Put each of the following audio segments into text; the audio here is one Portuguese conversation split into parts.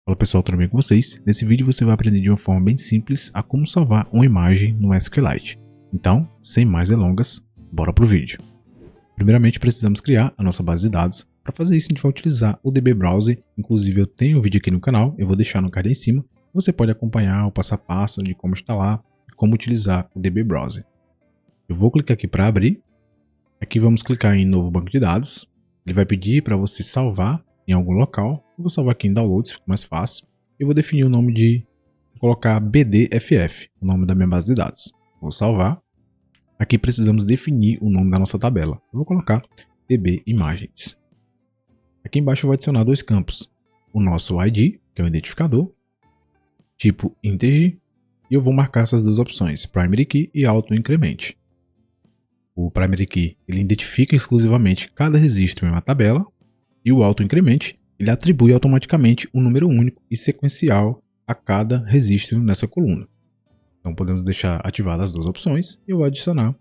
Fala pessoal, tudo bem com vocês? Nesse vídeo você vai aprender de uma forma bem simples a como salvar uma imagem no SQLite. Então, sem mais delongas, bora pro vídeo. Primeiramente precisamos criar a nossa base de dados. Para fazer isso a gente vai utilizar o DB Browser, inclusive eu tenho um vídeo aqui no canal, eu vou deixar no card aí em cima. Você pode acompanhar o passo a passo de como instalar e como utilizar o DB Browser. Eu vou clicar aqui para abrir. Aqui vamos clicar em novo banco de dados. Ele vai pedir para você salvar em algum local. Eu vou salvar aqui em Downloads, fica mais fácil. Eu vou definir o nome vou colocar BDFF, o nome da minha base de dados. Vou salvar. Aqui precisamos definir o nome da nossa tabela. Eu vou colocar DB Imagens. Aqui embaixo eu vou adicionar dois campos. O nosso ID, que é o identificador, tipo integer, e eu vou marcar essas duas opções, Primary Key e Auto Increment. O Primary Key ele identifica exclusivamente cada registro em uma tabela, e o Auto Increment ele atribui automaticamente um número único e sequencial a cada registro nessa coluna. Então podemos deixar ativadas as duas opções e eu vou adicionar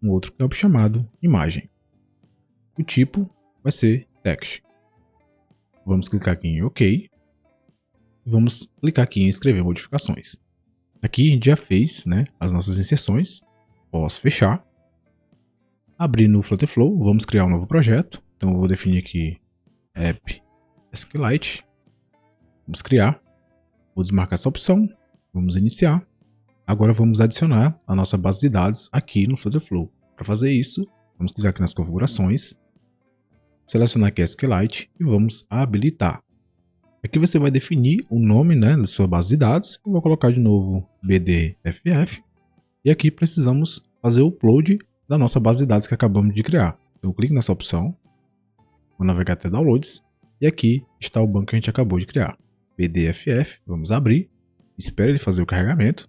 um outro campo chamado imagem. O tipo vai ser text. Vamos clicar aqui em OK. Vamos clicar aqui em escrever modificações. Aqui a gente já fez, as nossas inserções. Posso fechar. Abrir no Flutterflow, vamos criar um novo projeto. Então eu vou definir aqui App SQLite. Vamos criar. Vou desmarcar essa opção. Vamos iniciar. Agora vamos adicionar a nossa base de dados aqui no Flutterflow. Para fazer isso, vamos clicar aqui nas configurações. Selecionar aqui SQLite e vamos habilitar. Aqui você vai definir o nome da sua base de dados. Eu vou colocar de novo BDFF. E aqui precisamos fazer o upload da nossa base de dados que acabamos de criar. Então eu clico nessa opção. Vou navegar até Downloads. E aqui está o banco que a gente acabou de criar. BDFF. Vamos abrir. Espera ele fazer o carregamento.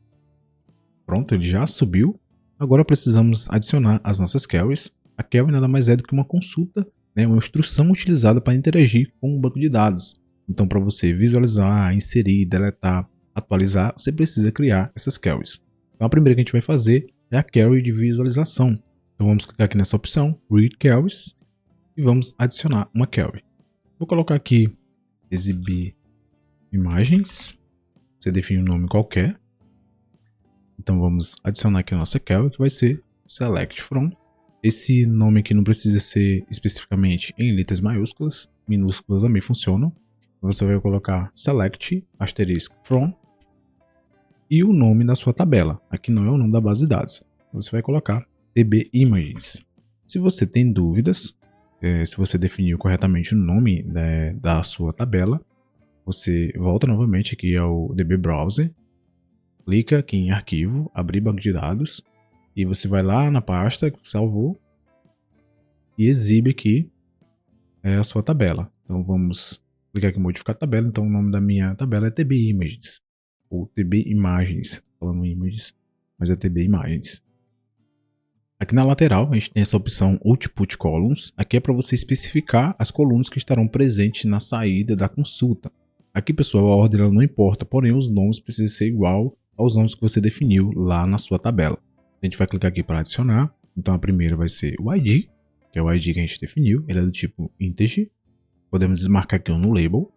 Pronto, ele já subiu. Agora precisamos adicionar as nossas queries. A query nada mais é do que uma consulta, uma instrução utilizada para interagir com o banco de dados. Então, para você visualizar, inserir, deletar, atualizar, você precisa criar essas queries. Então, a primeira que a gente vai fazer é a query de visualização. Então, vamos clicar aqui nessa opção, Read Queries, e vamos adicionar uma query. Vou colocar aqui, exibir imagens. Você define um nome qualquer. Então, vamos adicionar aqui a nossa query, que vai ser Select From. Esse nome aqui não precisa ser especificamente em letras maiúsculas, minúsculas também funcionam. Você vai colocar select asterisco from e o nome da sua tabela. Aqui não é o nome da base de dados. Você vai colocar DB Images. Se você tem dúvidas, se você definiu corretamente o nome da sua tabela, você volta novamente aqui ao DB Browser, clica aqui em arquivo, abrir banco de dados e você vai lá na pasta que salvou e exibe aqui a sua tabela. Então vamos clicar aqui em modificar a tabela. Então o nome da minha tabela é TB Images ou TB Imagens, falando images, mas é TB Imagens. Aqui na lateral a gente tem essa opção Output Columns. Aqui é para você especificar as colunas que estarão presentes na saída da consulta. Aqui, pessoal, a ordem ela não importa, porém os nomes precisam ser igual aos nomes que você definiu lá na sua tabela. A gente vai clicar aqui para adicionar. Então a primeira vai ser o ID, que é o ID que a gente definiu. Ele é do tipo integer. Podemos desmarcar aqui no label.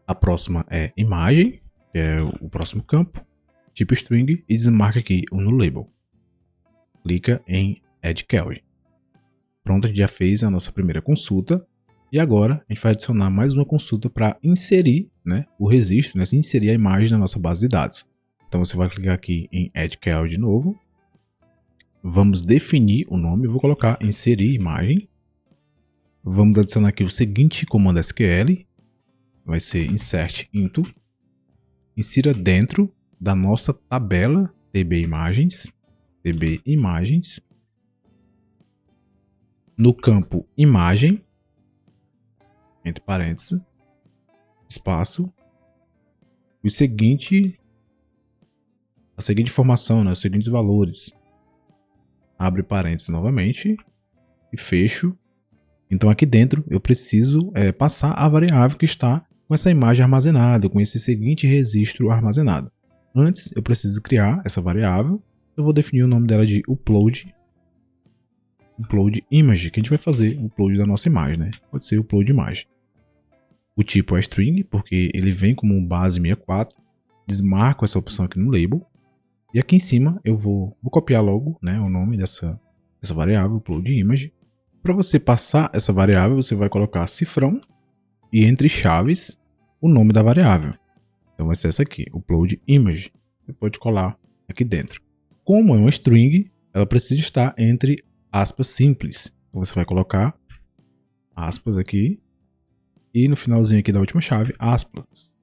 A próxima é imagem, que é o próximo campo. Tipo string e desmarca aqui o no label. Clica em Add Query. Pronto, a gente já fez a nossa primeira consulta. E agora a gente vai adicionar mais uma consulta para inserir o registro, inserir a imagem na nossa base de dados. Então você vai clicar aqui em Add Query de novo. Vamos definir o nome. Eu vou colocar inserir imagem. Vamos adicionar aqui o seguinte comando SQL. Vai ser insert into. Insira dentro da nossa tabela DB Imagens. DB Imagens. No campo imagem, entre parênteses, espaço, a seguinte informação, os seguintes valores. Abre parênteses novamente e fecho. Então aqui dentro eu preciso passar a variável que está com essa imagem armazenada, com esse seguinte registro armazenado. Antes eu preciso criar essa variável. Eu vou definir o nome dela de upload image, que a gente vai fazer o upload da nossa imagem, Pode ser upload imagem. O tipo é string, porque ele vem como um base 64. Desmarco essa opção aqui no label. E aqui em cima eu vou copiar logo, né, o nome dessa variável, upload image. Para você passar essa variável, você vai colocar cifrão e entre chaves o nome da variável. Então vai ser essa aqui, upload image. Você pode colar aqui dentro. Como é uma string, ela precisa estar entre aspas simples. Então você vai colocar aspas aqui e no finalzinho aqui da última chave, aspas.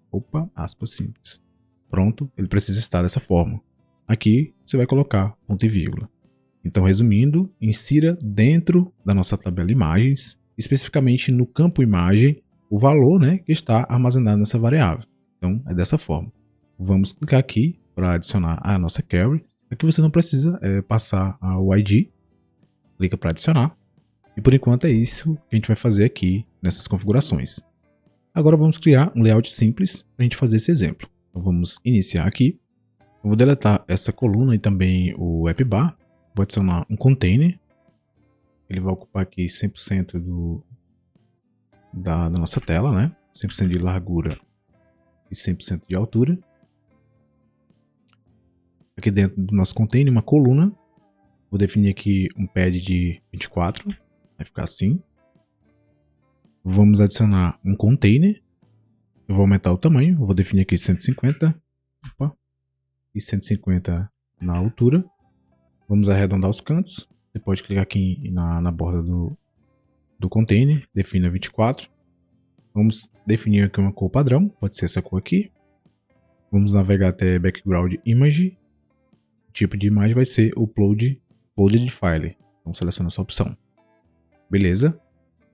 Aspas simples. Pronto, ele precisa estar dessa forma. Aqui você vai colocar ponto e vírgula. Então, resumindo, insira dentro da nossa tabela imagens, especificamente no campo imagem, o valor, né, que está armazenado nessa variável. Então, é dessa forma. Vamos clicar aqui para adicionar a nossa query. Aqui você não precisa passar o ID. Clica para adicionar. E por enquanto é isso que a gente vai fazer aqui nessas configurações. Agora vamos criar um layout simples para a gente fazer esse exemplo. Então, vamos iniciar aqui. Eu vou deletar essa coluna e também o app bar. Vou adicionar um container. Ele vai ocupar aqui 100% da nossa tela, né? 100% de largura e 100% de altura. Aqui dentro do nosso container, uma coluna. Vou definir aqui um pad de 24. Vai ficar assim. Vamos adicionar um container. Eu vou aumentar o tamanho. Eu vou definir aqui 150. E 150 na altura. Vamos arredondar os cantos. Você pode clicar aqui na borda do container. Defina 24. Vamos definir aqui uma cor padrão. Pode ser essa cor aqui. Vamos navegar até background image. O tipo de imagem vai ser uploaded file. Então seleciona essa opção. Beleza.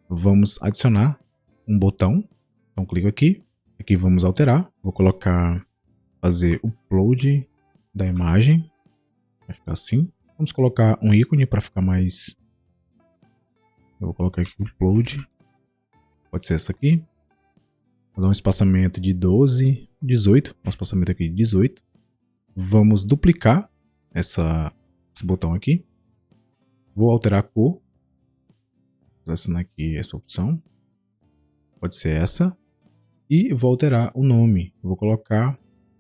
Vamos adicionar um botão. Então clico aqui. Aqui vamos alterar. Vou colocar, fazer upload da imagem. Vai ficar assim. Vamos colocar um ícone para ficar mais... Eu vou colocar aqui upload. Pode ser essa aqui. Vou dar um espaçamento de 12, 18. Um espaçamento aqui de 18. Vamos duplicar esse botão aqui. Vou alterar a cor. Selecionar aqui essa opção. Pode ser essa. E vou alterar o nome. Vou colocar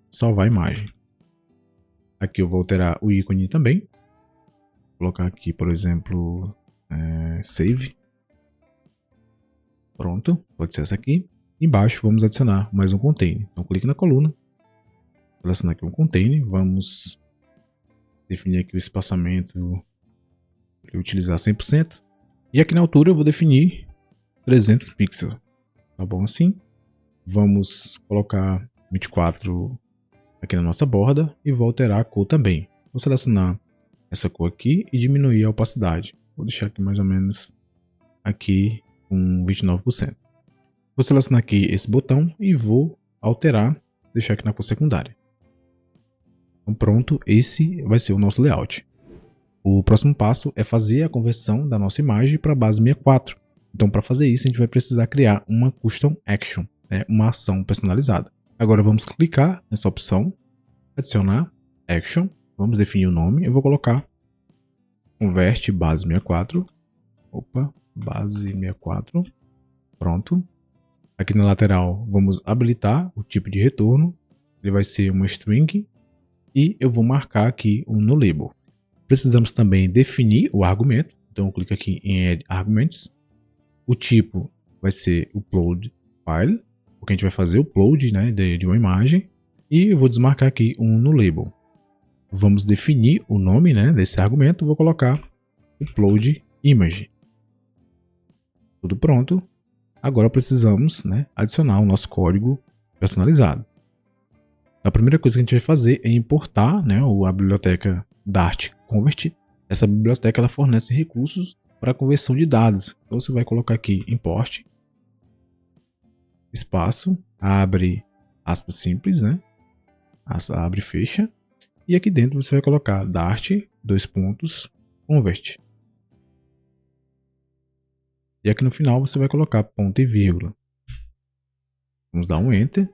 salvar imagem. Aqui eu vou alterar o ícone também. Vou colocar aqui, por exemplo, save. Pronto, pode ser essa aqui. Embaixo vamos adicionar mais um container. Então clique na coluna. Selecionar aqui um container. Vamos definir aqui o espaçamento. Para utilizar 100%. E aqui na altura eu vou definir 300 pixels. Tá bom assim? Vamos colocar 24 aqui na nossa borda e vou alterar a cor também. Vou selecionar essa cor aqui e diminuir a opacidade. Vou deixar aqui mais ou menos aqui com 29%. Vou selecionar aqui esse botão e vou alterar, deixar aqui na cor secundária. Então pronto, esse vai ser o nosso layout. O próximo passo é fazer a conversão da nossa imagem para a base 64. Então para fazer isso a gente vai precisar criar uma custom action, uma ação personalizada. Agora vamos clicar nessa opção, adicionar action, vamos definir o nome, eu vou colocar convert base 64, base 64, pronto. Aqui na lateral vamos habilitar o tipo de retorno, ele vai ser uma string e eu vou marcar aqui um no label. Precisamos também definir o argumento, então eu clico aqui em add arguments, o tipo vai ser upload file, porque a gente vai fazer o upload, né, de uma imagem, e eu vou desmarcar aqui um no label. Vamos definir o nome, né, desse argumento, vou colocar upload image. Tudo pronto. Agora precisamos, né, adicionar o nosso código personalizado. A primeira coisa que a gente vai fazer é importar, né, a biblioteca Dart Convert. Essa biblioteca ela fornece recursos para conversão de dados. Então você vai colocar aqui import, espaço, abre aspas simples, né? Abre e fecha. E aqui dentro você vai colocar Dart, convert. E aqui no final você vai colocar ponto e vírgula. Vamos dar um Enter.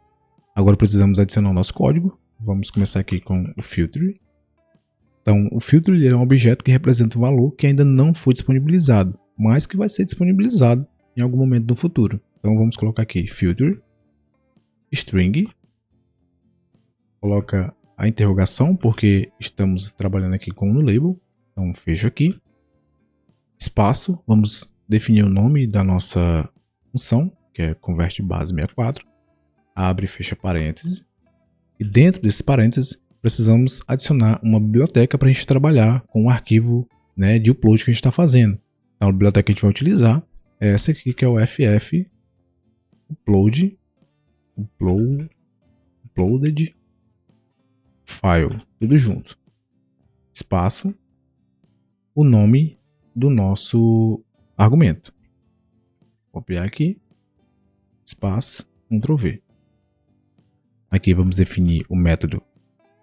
Agora precisamos adicionar o nosso código. Vamos começar aqui com o filter. Então, o filter é um objeto que representa um valor que ainda não foi disponibilizado, mas que vai ser disponibilizado em algum momento no futuro. Então vamos colocar aqui filter, string, coloca a interrogação, porque estamos trabalhando aqui com no label, então fecho aqui, espaço, vamos definir o nome da nossa função, que é convert base 64, abre e fecha parênteses, e dentro desse parênteses precisamos adicionar uma biblioteca para a gente trabalhar com o arquivo, né, de upload que a gente está fazendo. Então a biblioteca que a gente vai utilizar é essa aqui, que é o ff uploaded file, tudo junto, espaço, o nome do nosso argumento. Copiar aqui, espaço, Ctrl V. Aqui vamos definir o método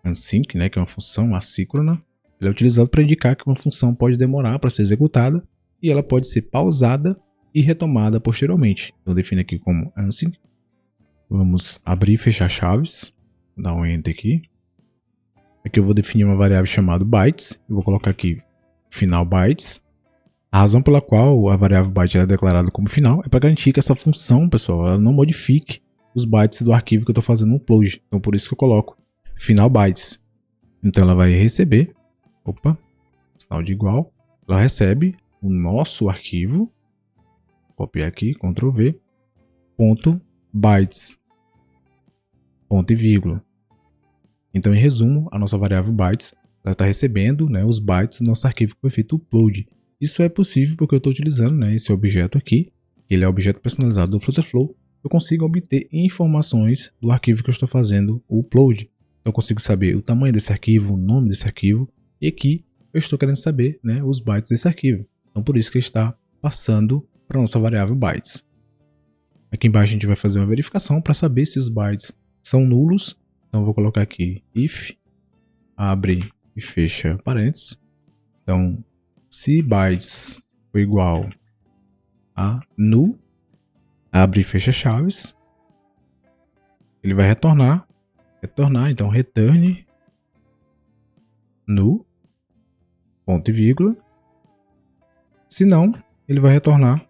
unsync, né, que é uma função assíncrona. Ele é utilizado para indicar que uma função pode demorar para ser executada e ela pode ser pausada e retomada posteriormente. Então define aqui como unsync. Vamos abrir e fechar chaves. Vou dar um enter aqui. Aqui eu vou definir uma variável chamada bytes. Eu vou colocar aqui final bytes. A razão pela qual a variável byte é declarada como final é para garantir que essa função, pessoal, ela não modifique os bytes do arquivo que eu estou fazendo no upload. Então por isso que eu coloco final bytes. Então ela vai receber, sinal de igual, ela recebe o nosso arquivo, copiar aqui, Ctrl V, ponto bytes, ponto e vírgula. Então em resumo, a nossa variável bytes está recebendo, né, os bytes do nosso arquivo que foi feito o upload. Isso é possível porque eu estou utilizando, né, esse objeto aqui, que ele é o objeto personalizado do Flutterflow. Eu consigo obter informações do arquivo que eu estou fazendo o upload. Então eu consigo saber o tamanho desse arquivo, o nome desse arquivo, e aqui eu estou querendo saber, né, os bytes desse arquivo. Então por isso que ele está passando para a nossa variável bytes. Aqui embaixo a gente vai fazer uma verificação para saber se os bytes são nulos. Então eu vou colocar aqui if, abre e fecha parênteses. Então se bytes for igual a null, abre e fecha chaves, ele vai retornar, então return null, ponto e vírgula. Se não, ele vai retornar,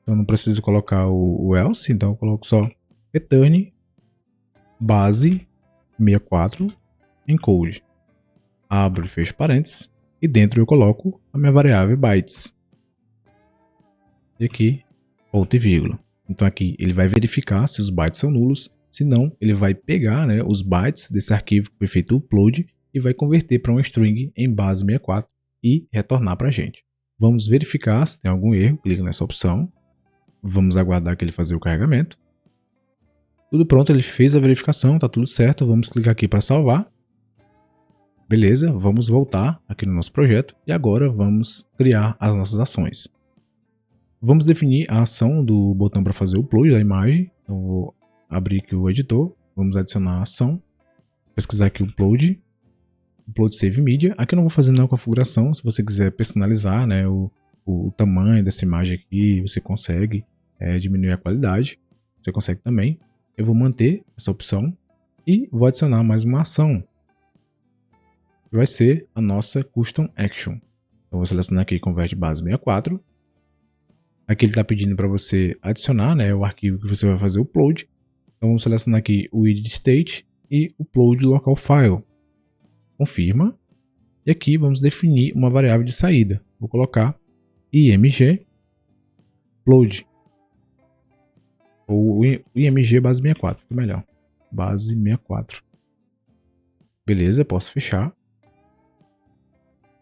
então não preciso colocar o else, então eu coloco só return base 64 encode, abro e fecho parênteses, e dentro eu coloco a minha variável bytes, e aqui ponto e vírgula. Então aqui ele vai verificar se os bytes são nulos, se não, ele vai pegar, né, os bytes desse arquivo que foi feito o upload e vai converter para uma string em base 64 e retornar para a gente. Vamos verificar se tem algum erro, clica nessa opção, vamos aguardar que ele faça o carregamento. Tudo pronto, ele fez a verificação, está tudo certo, vamos clicar aqui para salvar. Beleza, vamos voltar aqui no nosso projeto e agora vamos criar as nossas ações. Vamos definir a ação do botão para fazer o upload da imagem. Então vou abrir aqui o editor, vamos adicionar a ação, pesquisar aqui o upload save media. Aqui eu não vou fazer nenhuma configuração, se você quiser personalizar, né, o tamanho dessa imagem aqui, você consegue diminuir a qualidade, você consegue também. Eu vou manter essa opção e vou adicionar mais uma ação, que vai ser a nossa custom action. Então vou selecionar aqui convert base 64. Aqui ele está pedindo para você adicionar, né, o arquivo que você vai fazer o upload. Então vamos selecionar aqui o id state e upload local file. Confirma. E aqui vamos definir uma variável de saída. Vou colocar img upload. Ou img base 64, fica melhor. Base 64. Beleza, posso fechar.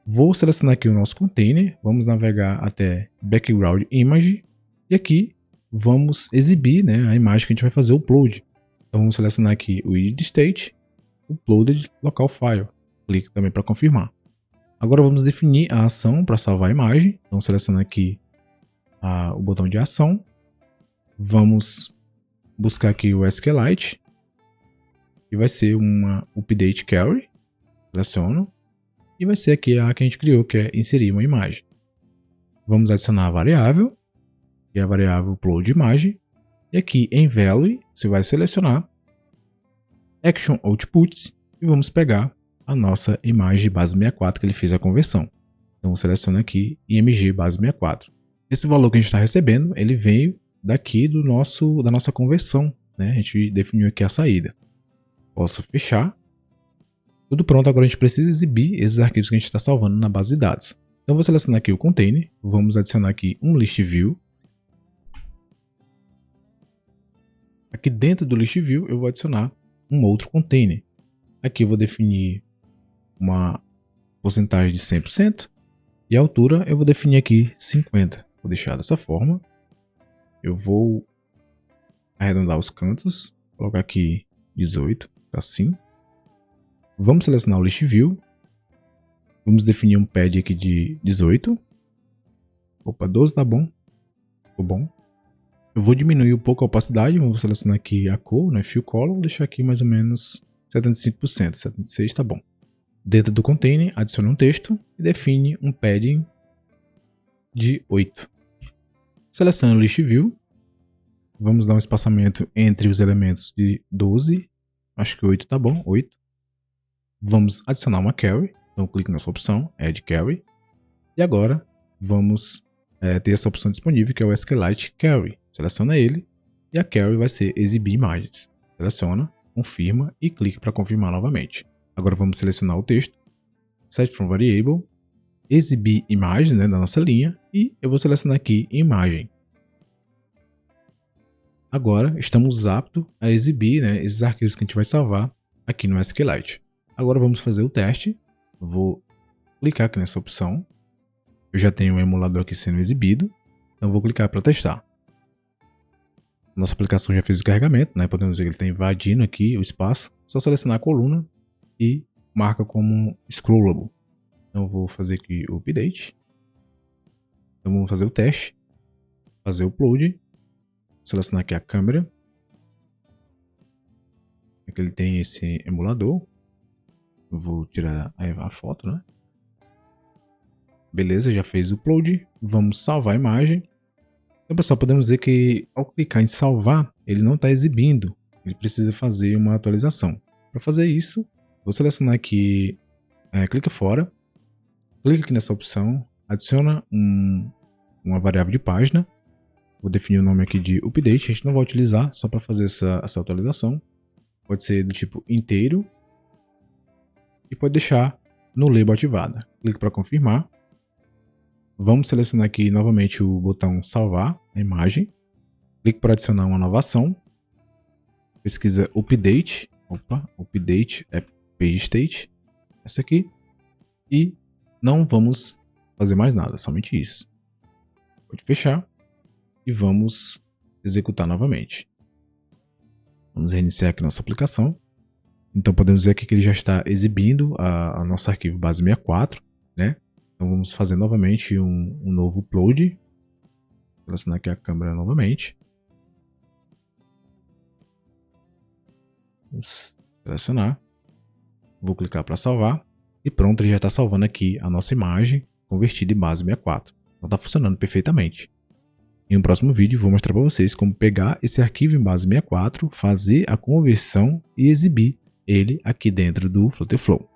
Vou selecionar aqui o nosso container, vamos navegar até background image e aqui vamos exibir, né, a imagem que a gente vai fazer o upload. Então vamos selecionar aqui o id state, uploaded local file. Clique também para confirmar. Agora vamos definir a ação para salvar a imagem. Então selecionar aqui o botão de ação. Vamos buscar aqui o SQLite e vai ser uma update query. Seleciono. E vai ser aqui a que a gente criou, que é inserir uma imagem. Vamos adicionar a variável, que é a variável upload imagem. E aqui em value, você vai selecionar action outputs e vamos pegar a nossa imagem base 64 que ele fez a conversão. Então, seleciona aqui img base 64. Esse valor que a gente está recebendo, ele veio daqui da nossa conversão, né? A gente definiu aqui a saída. Posso fechar. Tudo pronto, agora a gente precisa exibir esses arquivos que a gente está salvando na base de dados. Então, vou selecionar aqui o container, vamos adicionar aqui um list view. Aqui dentro do list view, eu vou adicionar um outro container. Aqui eu vou definir uma porcentagem de 100% e a altura eu vou definir aqui 50%. Vou deixar dessa forma. Eu vou arredondar os cantos, colocar aqui 18, assim. Vamos selecionar o list view. Vamos definir um pad aqui de 18. Opa, 12 tá bom. Ficou bom. Eu vou diminuir um pouco a opacidade. Vou selecionar aqui a cor, né? Fill color. Vou deixar aqui mais ou menos 75%. 76% tá bom. Dentro do container, adicione um texto e define um padding de 8. Selecione o list view. Vamos dar um espaçamento entre os elementos de 12. Acho que 8 tá bom. 8. Vamos adicionar uma carry. Então, clique nessa opção, Add Carry. E agora, vamos ter essa opção disponível, que é o SQLite Carry. Seleciona ele e a carry vai ser exibir imagens. Seleciona, confirma e clique para confirmar novamente. Agora vamos selecionar o texto, Set from Variable, exibir imagens, né, da nossa linha, e eu vou selecionar aqui imagem. Agora estamos aptos a exibir, né, esses arquivos que a gente vai salvar aqui no SQLite. Agora vamos fazer o teste. Vou clicar aqui nessa opção. Eu já tenho um emulador aqui sendo exibido, então vou clicar para testar. Nossa aplicação já fez o carregamento, né? Podemos ver que ele está invadindo aqui o espaço. Só selecionar a coluna e marca como scrollable. Então vou fazer aqui o update. Então vamos fazer o teste, fazer o upload, selecionar aqui a câmera. Aqui ele tem esse emulador. Eu vou tirar a foto, né? Beleza, já fez o upload. Vamos salvar a imagem. Então, pessoal, podemos dizer que ao clicar em salvar, ele não está exibindo. Ele precisa fazer uma atualização. Para fazer isso, vou selecionar aqui, clica fora. Clica aqui nessa opção, adiciona uma variável de página. Vou definir o nome aqui de update. A gente não vai utilizar, só para fazer essa atualização. Pode ser do tipo inteiro. E pode deixar no label ativada. Clique para confirmar. Vamos selecionar aqui novamente o botão salvar a imagem. Clique para adicionar uma nova ação. Pesquisa update. Update é page state. Essa aqui. E não vamos fazer mais nada, somente isso. Pode fechar. E vamos executar novamente. Vamos reiniciar aqui nossa aplicação. Então podemos ver aqui que ele já está exibindo a nosso arquivo base 64, né? Então vamos fazer novamente um novo upload. Selecionar aqui a câmera novamente. Vamos selecionar. Vou clicar para salvar. E pronto, ele já está salvando aqui a nossa imagem convertida em base 64. Então está funcionando perfeitamente. E no próximo vídeo vou mostrar para vocês como pegar esse arquivo em base 64, fazer a conversão e exibir ele aqui dentro do Flutterflow.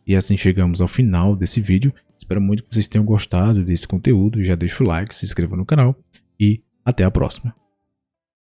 E assim chegamos ao final desse vídeo. Espero muito que vocês tenham gostado desse conteúdo. Já deixa o like, se inscreva no canal e até a próxima.